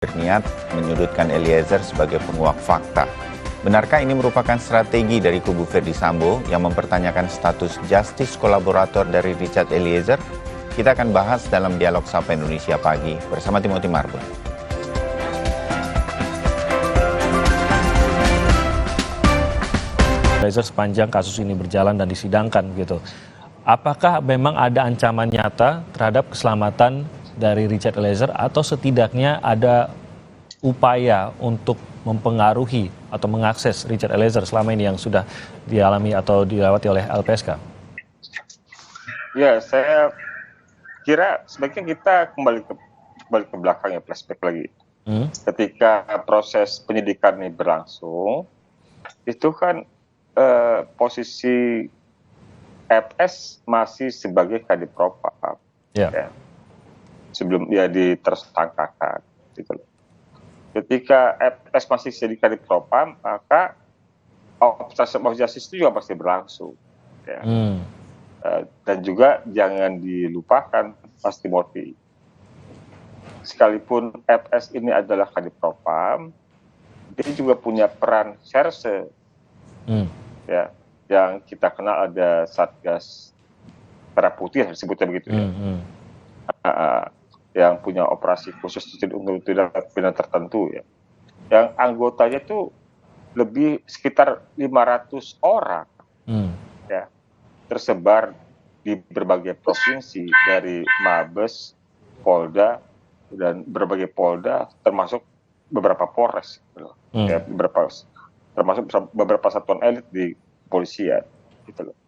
berniat menyudutkan Eliezer sebagai penguak fakta. Benarkah ini merupakan strategi dari kubu Ferdy Sambo yang mempertanyakan status justice kolaborator dari Richard Eliezer? Kita akan bahas dalam dialog Sapa Indonesia Pagi bersama Timothy Marbun. Eliezer sepanjang kasus ini berjalan dan disidangkan gitu. Apakah memang ada ancaman nyata terhadap keselamatan dari Richard Eliezer atau setidaknya ada upaya untuk mempengaruhi atau mengakses Richard Eliezer selama ini yang sudah dialami atau dilewati oleh LPSK? Ya, saya kira sebaiknya kita kembali ke belakang ya, flashback lagi. Ketika proses penyidikan ini berlangsung, itu kan posisi FS masih sebagai Kadif Propam. Ya. Sebelum dia ditersangkakan. Gitu. Ketika FS masih jadi Kadif Propam, maka obstruction of justice itu juga pasti berlangsung. Ya. Dan juga jangan dilupakan Mas Timothy, sekalipun FS ini adalah Kadif Propam, dia juga punya peran serse, ya, yang kita kenal ada Satgas Merah Putih, disebutnya begitu ya. Yang punya operasi khusus untuk tindak pidana tertentu ya, yang anggotanya itu lebih sekitar 500 orang, ya, tersebar di berbagai provinsi dari Mabes, Polda dan berbagai Polda, termasuk beberapa Polres, ya, termasuk beberapa satuan elit di kepolisian, gitu loh.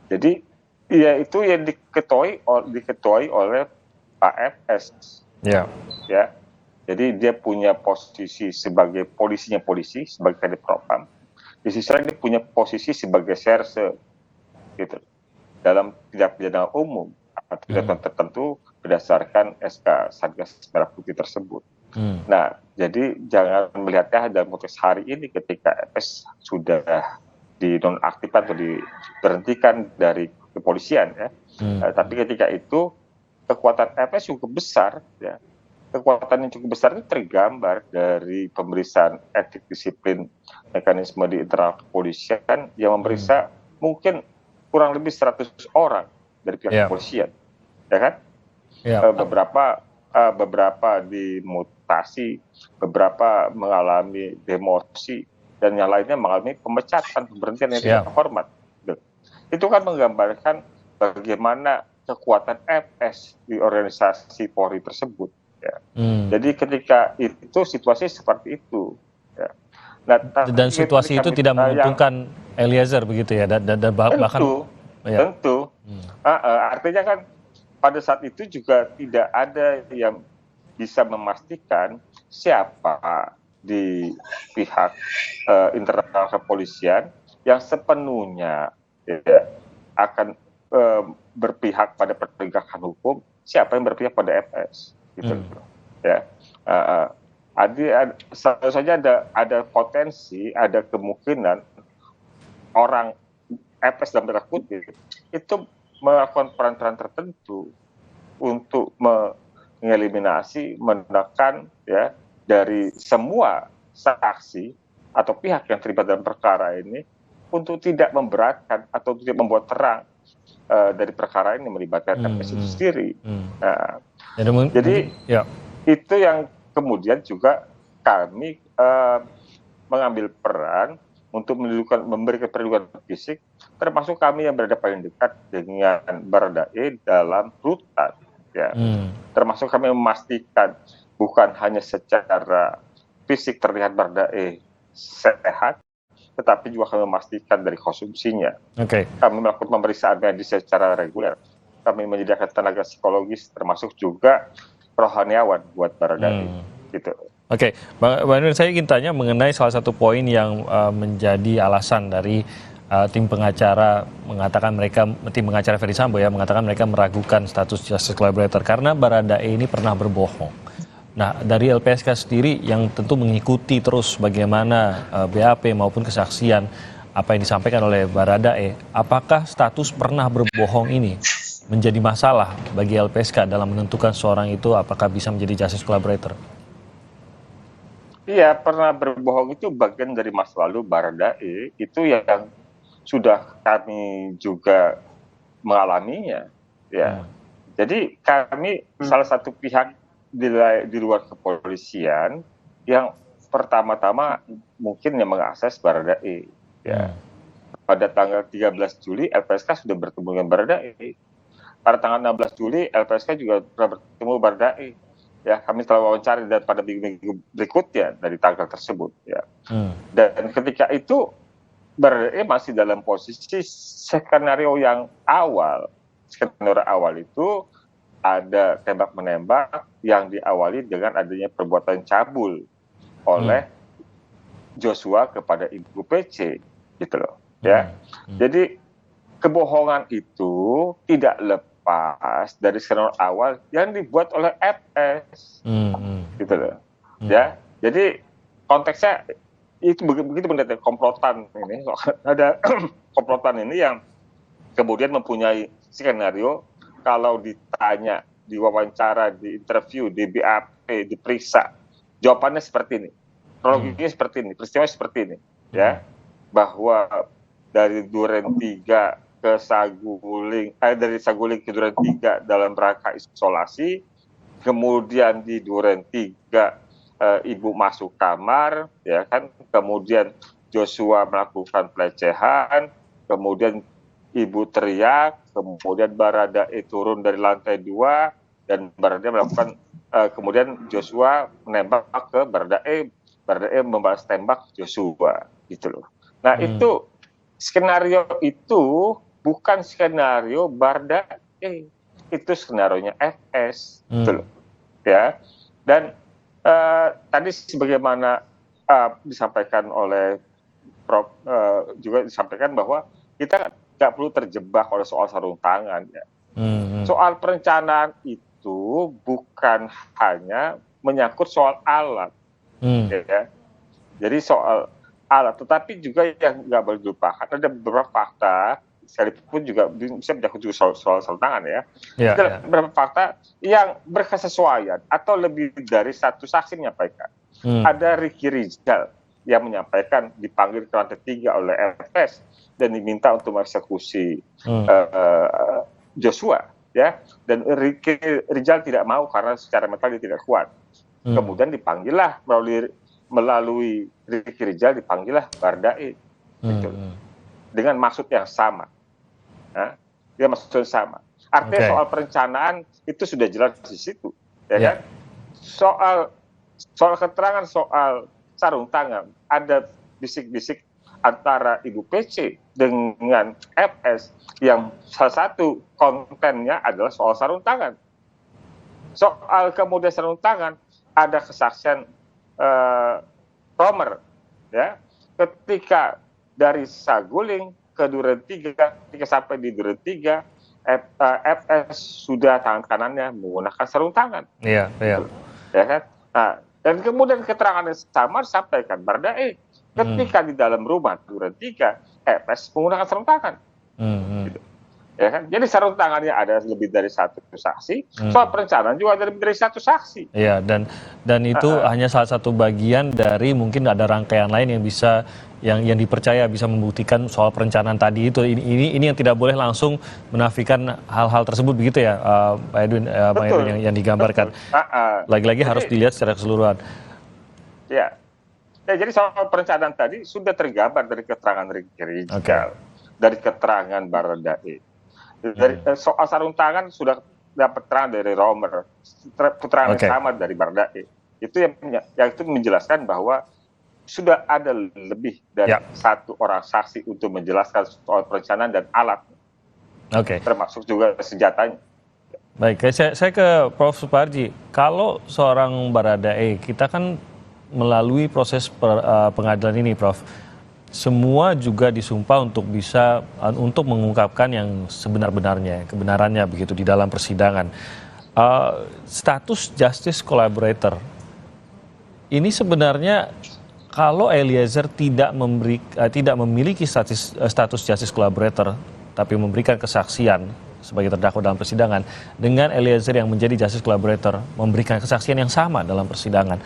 Jadi ya itu yang diketuai oleh Pak FS, ya. Jadi dia punya posisi sebagai polisi, sebagai Kadif Propam. Di sisi lain dia punya posisi sebagai serse, gitu, dalam tindak pidana umum atau tindakan tertentu berdasarkan SK Satgas Merah Putih tersebut. Nah, jadi jangan melihatnya dalam konteks hari ini ketika FS sudah dinonaktifkan atau diberhentikan dari kepolisian, ya. Tapi ketika itu kekuatan FS cukup besar, ya. Kekuatan yang cukup besar itu tergambar dari pemeriksaan etik disiplin mekanisme di internal kepolisian yang memeriksa mungkin kurang lebih 100 orang dari pihak kepolisian, ya kan? Beberapa dimutasi, beberapa mengalami demosi, dan yang lainnya mengalami pemecatan, pemberhentian yang tidak hormat. Itu kan menggambarkan bagaimana kekuatan FS di organisasi Polri tersebut. Ya. Jadi ketika itu situasi seperti itu. Ya. Nah, dan situasi itu tidak menguntungkan Eliezer begitu ya, dan bahkan tentu. Artinya kan pada saat itu juga tidak ada yang bisa memastikan siapa di pihak internal kepolisian yang sepenuhnya akan berpihak pada penegakan hukum, siapa yang berpihak pada FS, gitu. Ya. Selalu saja ada potensi, ada kemungkinan orang FS dalam tanda kutip itu melakukan peran-peran tertentu untuk mengeliminasi, menekan, ya, dari semua saksi atau pihak yang terlibat dalam perkara ini untuk tidak memberatkan atau tidak membuat terang dari perkara ini melibatkan FS itu sendiri. Jadi itu yang kemudian juga kami mengambil peran untuk memberikan perlindungan fisik, termasuk kami yang berada paling dekat dengan Baradae dalam rutan, ya. Termasuk kami memastikan bukan hanya secara fisik terlihat Baradae sehat, tetapi juga kami memastikan dari konsumsinya. Kami melakukan pemeriksaan medis secara reguler. Kami menyediakan tenaga psikologis, termasuk juga rohaniawan buat Baradae. Gitu. Bang Edwin, saya ingin tanya mengenai salah satu poin yang menjadi alasan dari tim pengacara mengatakan tim pengacara Ferdy Sambo ya, mengatakan mereka meragukan status justice collaborator karena Baradae ini pernah berbohong. Nah, dari LPSK sendiri yang tentu mengikuti terus bagaimana BAP maupun kesaksian apa yang disampaikan oleh Baradae, apakah status pernah berbohong ini menjadi masalah bagi LPSK dalam menentukan seorang itu apakah bisa menjadi justice collaborator? Iya, pernah berbohong itu bagian dari masa lalu Baradae, itu yang sudah kami juga mengalaminya, ya. Jadi kami salah satu pihak di luar kepolisian yang pertama-tama mungkin yang mengakses Baradae, ya. Pada tanggal 13 Juli LPSK sudah bertemu dengan Baradae. Pada tanggal 16 Juli LPSK juga pernah bertemu Baradae. Ya, kami telah wawancara dan pada minggu berikutnya dari tanggal tersebut, ya. Dan ketika itu Baradae masih dalam posisi skenario yang awal. Skenario awal itu ada tembak-menembak yang diawali dengan adanya perbuatan cabul oleh Joshua kepada Ibu PC, gitu loh, ya. Jadi kebohongan itu tidak lepas dari skenario awal yang dibuat oleh FS, gitu loh, ya. Jadi konteksnya itu begitu benar komplotan ini, ada komplotan ini yang kemudian mempunyai skenario. Kalau ditanya, diwawancara, di interview, di BAP, diperiksa, jawabannya seperti ini, kronologinya seperti ini, peristiwa seperti ini, ya, bahwa dari Duren 3 ke Saguling, dari Saguling ke Duren 3 dalam rangka isolasi, kemudian di Duren 3 ibu masuk kamar, ya kan, kemudian Joshua melakukan pelecehan, kemudian ibu teriak, kemudian Baradae turun dari lantai 2 dan Baradae melakukan kemudian Joshua menembak ke Baradae, Baradae membalas tembak Joshua, gitu loh. Nah, itu skenario itu bukan skenario Baradae, itu skenarionya FS, gitu loh, ya. Dan tadi sebagaimana disampaikan oleh Prof, juga disampaikan bahwa kita nggak perlu terjebak oleh soal sarung tangan, ya. Soal perencanaan itu bukan hanya menyangkut soal alat, ya. Jadi soal alat, tetapi juga yang nggak boleh dilupakan ada beberapa fakta, sekalipun juga bisa menyangkut juga soal sarung tangan, ya. Ada beberapa fakta yang berkesesuaian atau lebih dari satu saksi menyampaikan. Ada Ricky Rizal yang menyampaikan dipanggil ke lantai 3 oleh FS dan diminta untuk mengeksekusi Joshua, ya. Dan Ricky Rizal tidak mau karena secara mental dia tidak kuat. Kemudian dipanggillah melalui Ricky Rizal dipanggillah Baradae, gitu. Dengan maksud yang sama, ya. Dia maksud yang sama. Artinya soal perencanaan itu sudah jelas di situ, ya kan? Soal keterangan soal sarung tangan, ada bisik-bisik antara Ibu PC dengan FS yang salah satu kontennya adalah soal sarung tangan. Soal kemudian sarung tangan, ada kesaksian Romer, ya, ketika dari Saguling ke Duren 3, ketika sampai di Duren 3, FS sudah tangan kanannya menggunakan sarung tangan. Iya. Ya kan? Nah, dan kemudian keterangan yang sama disampaikan Baradae ketika di dalam rumah Duren 3, FS menggunakan sarung tangan. Gitu. Ya kan? Jadi sarung tangannya ada lebih dari satu saksi, soal perencanaan juga ada lebih dari satu saksi. Iya, dan itu hanya salah satu bagian dari mungkin ada rangkaian lain yang bisa yang dipercaya bisa membuktikan soal perencanaan tadi itu. Ini yang tidak boleh langsung menafikan hal-hal tersebut, begitu ya, Pak Edwin, yang digambarkan. Lagi-lagi harus dilihat secara keseluruhan. Ya, jadi soal perencanaan tadi sudah tergambar dari keterangan Ricky Rizal, dari keterangan Baradae. Dari soal sarung tangan sudah dapat keterangan dari Romer, keterangan yang sama dari Baradae. Itu yang itu menjelaskan bahwa sudah ada lebih dari satu orang saksi untuk menjelaskan soal perencanaan dan alat, termasuk juga senjatanya. Baik, saya ke Prof. Suparji. Kalau seorang Baradae, kita kan melalui proses pengadilan ini, Prof, semua juga disumpah untuk bisa untuk mengungkapkan yang sebenar-benarnya, kebenarannya begitu di dalam persidangan. Status justice collaborator ini sebenarnya kalau Eliezer tidak memiliki status justice collaborator tapi memberikan kesaksian sebagai terdakwa dalam persidangan, dengan Eliezer yang menjadi justice collaborator memberikan kesaksian yang sama dalam persidangan,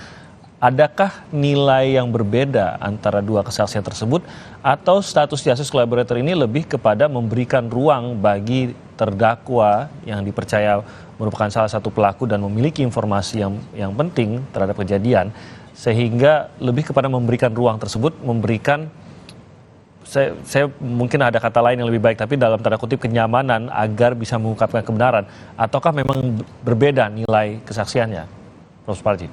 adakah nilai yang berbeda antara dua kesaksian tersebut atau status justice collaborator ini lebih kepada memberikan ruang bagi terdakwa yang dipercaya merupakan salah satu pelaku dan memiliki informasi yang penting terhadap kejadian, sehingga lebih kepada memberikan ruang tersebut, memberikan saya mungkin ada kata lain yang lebih baik, tapi dalam tanda kutip kenyamanan agar bisa mengungkapkan kebenaran, ataukah memang berbeda nilai kesaksiannya, Prof. Suparji?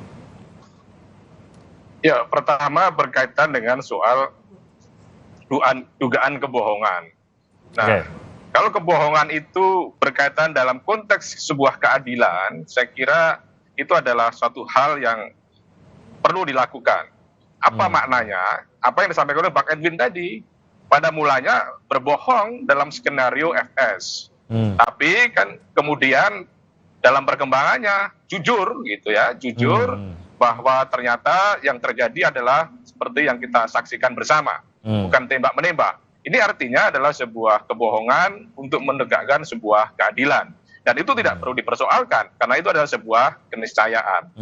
Ya, pertama berkaitan dengan soal dugaan kebohongan. Nah, kalau kebohongan itu berkaitan dalam konteks sebuah keadilan, saya kira itu adalah suatu hal yang perlu dilakukan. Apa maknanya? Apa yang disampaikan oleh Bang Edwin tadi? Pada mulanya berbohong dalam skenario FS. Tapi kan kemudian dalam perkembangannya jujur gitu ya, jujur bahwa ternyata yang terjadi adalah seperti yang kita saksikan bersama, bukan tembak-menembak. Ini artinya adalah sebuah kebohongan untuk menegakkan sebuah keadilan. Dan itu tidak perlu dipersoalkan, karena itu adalah sebuah keniscayaan.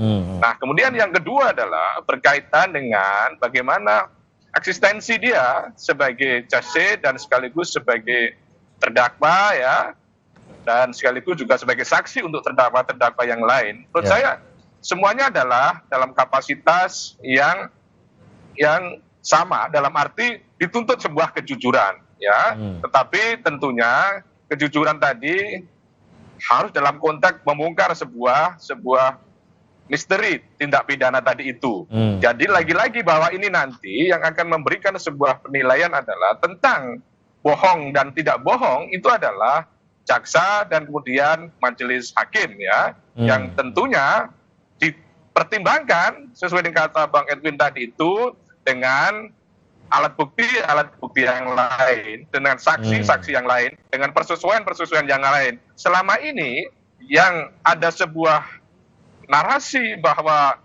Nah, kemudian yang kedua adalah berkaitan dengan bagaimana eksistensi dia sebagai jase dan sekaligus sebagai terdakwa ya, dan sekaligus juga sebagai saksi untuk terdakwa-terdakwa yang lain. Menurut saya semuanya adalah dalam kapasitas yang sama, dalam arti dituntut sebuah kejujuran ya. Tetapi tentunya kejujuran tadi harus dalam konteks membongkar sebuah misteri tindak pidana tadi itu. Jadi lagi-lagi bahwa ini nanti yang akan memberikan sebuah penilaian adalah tentang bohong dan tidak bohong itu adalah jaksa dan kemudian majelis hakim ya, yang tentunya dipertimbangkan sesuai dengan kata Bang Edwin tadi itu dengan alat bukti yang lain, dengan saksi-saksi yang lain, dengan persesuaian yang lain. Selama ini yang ada sebuah narasi bahwa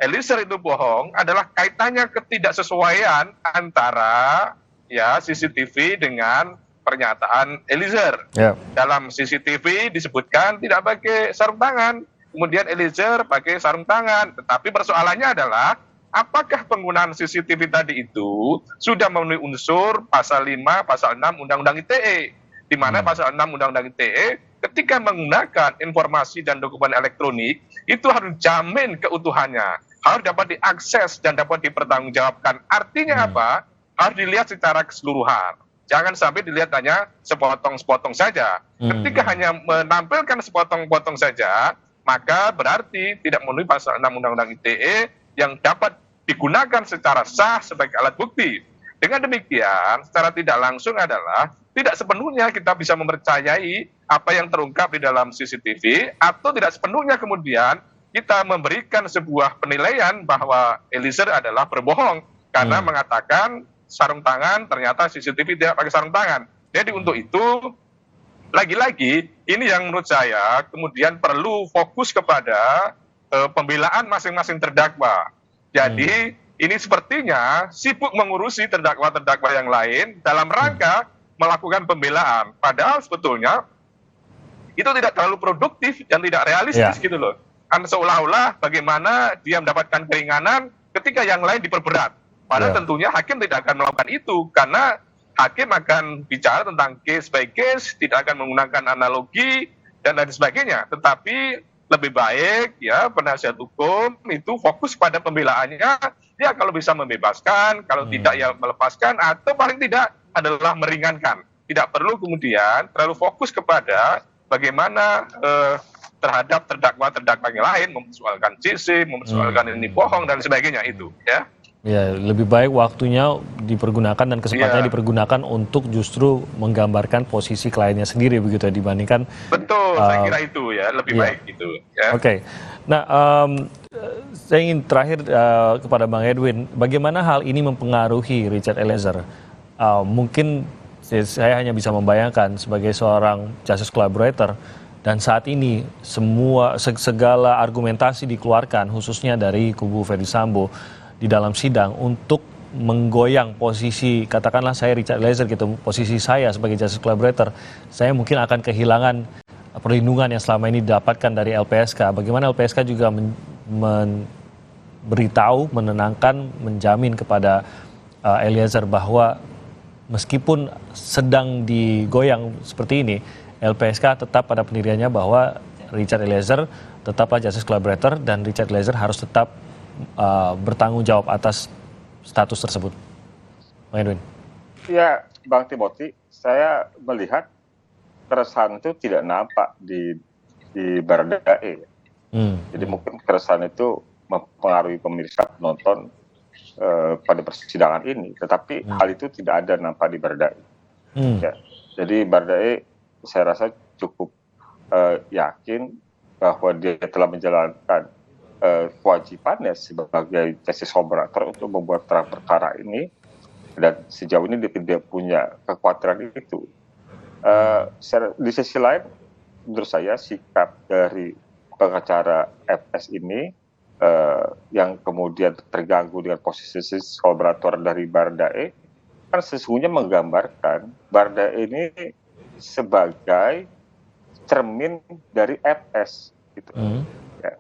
Eliezer itu bohong adalah kaitannya ketidaksesuaian antara ya CCTV dengan pernyataan Eliezer. Dalam CCTV disebutkan tidak pakai sarung tangan, kemudian Eliezer pakai sarung tangan. Tetapi persoalannya adalah apakah penggunaan CCTV tadi itu sudah memenuhi unsur pasal 5, pasal 6 Undang-Undang ITE, di mana pasal 6 Undang-Undang ITE ketika menggunakan informasi dan dokumen elektronik itu harus dijamin keutuhannya, harus dapat diakses dan dapat dipertanggungjawabkan. Artinya apa? Harus dilihat secara keseluruhan. Jangan sampai dilihat hanya sepotong-sepotong saja. Ketika hanya menampilkan sepotong-potong saja, maka berarti tidak memenuhi pasal 6 Undang-Undang ITE yang dapat digunakan secara sah sebagai alat bukti. Dengan demikian, secara tidak langsung adalah tidak sepenuhnya kita bisa mempercayai apa yang terungkap di dalam CCTV, atau tidak sepenuhnya kemudian kita memberikan sebuah penilaian bahwa Eliezer adalah berbohong karena mengatakan sarung tangan, ternyata CCTV tidak pakai sarung tangan. Jadi untuk itu, lagi-lagi ini yang menurut saya kemudian perlu fokus kepada pembelaan masing-masing terdakwa. Jadi ini sepertinya sibuk mengurusi terdakwa-terdakwa yang lain dalam rangka melakukan pembelaan. Padahal sebetulnya itu tidak terlalu produktif dan tidak realistis gitu loh. Kan seolah-olah bagaimana dia mendapatkan keringanan ketika yang lain diperberat. Padahal tentunya hakim tidak akan melakukan itu, karena hakim akan bicara tentang case by case, tidak akan menggunakan analogi dan lain sebagainya. Tetapi lebih baik ya penasihat hukum itu fokus pada pembelaannya, ya kalau bisa membebaskan, kalau tidak ya melepaskan, atau paling tidak adalah meringankan. Tidak perlu kemudian terlalu fokus kepada bagaimana terhadap terdakwa-terdakwa yang lain, mempersoalkan CC, mempersoalkan ini bohong dan sebagainya itu ya. Ya, lebih baik waktunya dipergunakan dan kesempatannya dipergunakan untuk justru menggambarkan posisi kliennya sendiri begitu ya, dibandingkan. Betul, saya kira itu ya lebih baik gitu. Ya. Oke. Nah, saya ingin terakhir kepada Bang Edwin, bagaimana hal ini mempengaruhi Richard Eliezer? Mungkin saya hanya bisa membayangkan sebagai seorang justice collaborator, dan saat ini segala argumentasi dikeluarkan khususnya dari kubu Ferdy Sambo di dalam sidang untuk menggoyang posisi, katakanlah saya Richard Eliezer gitu, posisi saya sebagai justice collaborator, saya mungkin akan kehilangan perlindungan yang selama ini didapatkan dari LPSK. Bagaimana LPSK juga beritahu, menenangkan, menjamin kepada Eliezer bahwa meskipun sedang digoyang seperti ini, LPSK tetap pada pendiriannya bahwa Richard Eliezer tetaplah justice collaborator dan Richard Eliezer harus tetap bertanggung jawab atas status tersebut. Bang Edwin. Ya, Bang Timothy, saya melihat keresahan itu tidak nampak di Baradae. Jadi mungkin keresahan itu mempengaruhi pemirsa penonton pada persidangan ini, tetapi hal itu tidak ada nampak di Baradae. Ya, jadi Baradae saya rasa cukup yakin bahwa dia telah menjalankan kewajibannya sebagai justice collaborator untuk membuat terang perkara ini, dan sejauh ini dia tidak punya kekhawatiran itu. Di sisi lain, menurut saya sikap dari pengacara FS ini yang kemudian terganggu dengan posisi kolaborator dari Baradae kan sesungguhnya menggambarkan Baradae ini sebagai cermin dari FS gitu. Ya.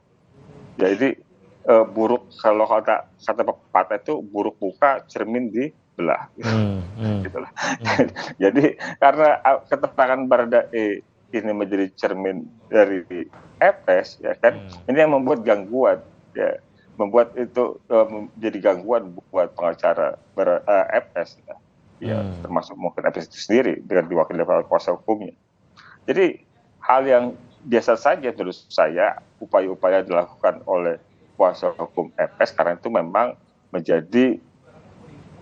Jadi buruk, kalau kata pepatah itu buruk muka cermin dibelah gitu lah. Jadi karena keterangan Baradae ini menjadi cermin dari FS, ya kan, ini yang membuat gangguan, ya, membuat itu menjadi gangguan buat pengacara FS, ya, termasuk mungkin FS itu sendiri dengan diwakili oleh kuasa hukumnya. Jadi hal yang biasa saja menurut saya, upaya-upaya dilakukan oleh kuasa hukum FS karena itu memang menjadi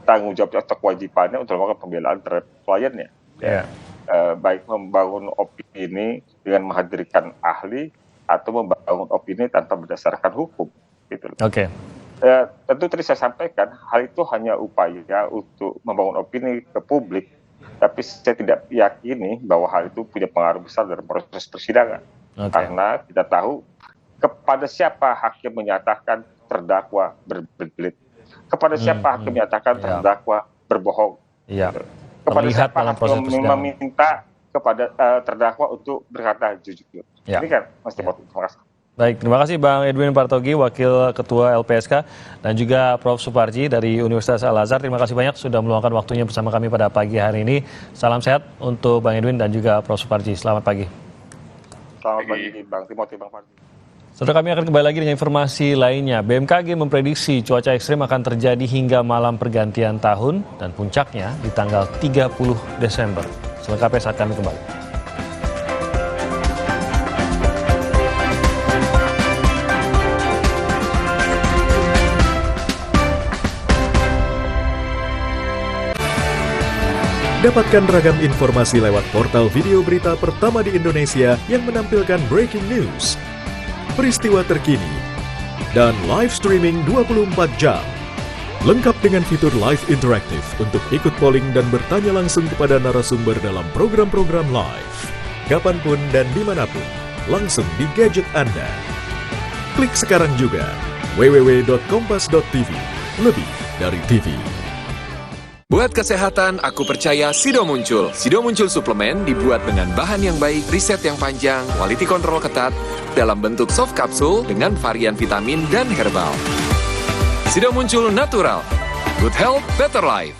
tanggung jawab atau kewajibannya untuk melakukan pembelaan terhadap kliennya. Ya. Baik membangun opini dengan menghadirkan ahli atau membangun opini tanpa berdasarkan hukum. Gitu. Oke. Tentu tadi saya sampaikan hal itu hanya upaya untuk membangun opini ke publik, tapi saya tidak yakini bahwa hal itu punya pengaruh besar dalam proses persidangan. Karena kita tahu kepada siapa hakim menyatakan terdakwa berbelit, kepada siapa hakim menyatakan terdakwa berbohong. Kepada siapa hakim meminta kepada terdakwa untuk berkata jujur. Ini kan Mas Timothy. Terima kasih. Baik, terima kasih Bang Edwin Partogi, Wakil Ketua LPSK, dan juga Prof. Suparji dari Universitas Al-Azhar. Terima kasih banyak sudah meluangkan waktunya bersama kami pada pagi hari ini. Salam sehat untuk Bang Edwin dan juga Prof. Suparji. Selamat pagi. Selamat pagi Bang Timothy, Bang Parji. Saudara, kami akan kembali lagi dengan informasi lainnya. BMKG memprediksi cuaca ekstrim akan terjadi hingga malam pergantian tahun dan puncaknya di tanggal 30 Desember. Selengkapnya saat kami kembali. Dapatkan ragam informasi lewat portal video berita pertama di Indonesia yang menampilkan breaking news, peristiwa terkini, dan live streaming 24 jam. Lengkap dengan fitur live interaktif untuk ikut polling dan bertanya langsung kepada narasumber dalam program-program live. Kapanpun dan dimanapun, langsung di gadget Anda. Klik sekarang juga www.kompas.tv, lebih dari TV. Buat kesehatan, aku percaya Sido Muncul. Sido Muncul suplemen dibuat dengan bahan yang baik, riset yang panjang, quality control ketat, dalam bentuk soft kapsul dengan varian vitamin dan herbal. Sido Muncul natural. Good health, better life.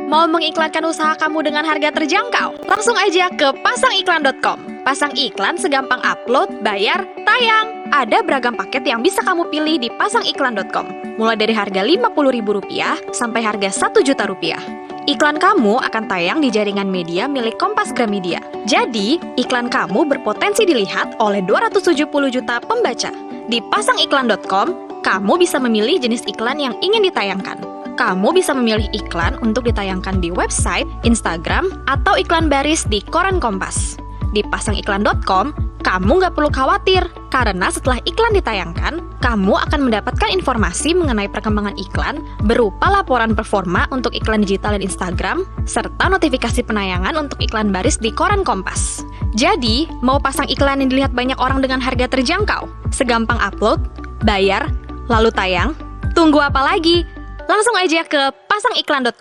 Mau mengiklankan usaha kamu dengan harga terjangkau? Langsung aja ke pasangiklan.com. Pasang iklan segampang upload, bayar, tayang. Ada beragam paket yang bisa kamu pilih di pasangiklan.com. Mulai dari harga Rp50.000 sampai harga Rp1.000.000. Iklan kamu akan tayang di jaringan media milik Kompas Gramedia. Jadi, iklan kamu berpotensi dilihat oleh 270 juta pembaca. Di pasangiklan.com, kamu bisa memilih jenis iklan yang ingin ditayangkan. Kamu bisa memilih iklan untuk ditayangkan di website, Instagram, atau iklan baris di koran Kompas. Di pasangiklan.com, kamu nggak perlu khawatir, karena setelah iklan ditayangkan, kamu akan mendapatkan informasi mengenai perkembangan iklan berupa laporan performa untuk iklan digital dan Instagram, serta notifikasi penayangan untuk iklan baris di koran Kompas. Jadi, mau pasang iklan yang dilihat banyak orang dengan harga terjangkau? Segampang upload, bayar, lalu tayang? Tunggu apa lagi? Langsung aja ke pasangiklan.com.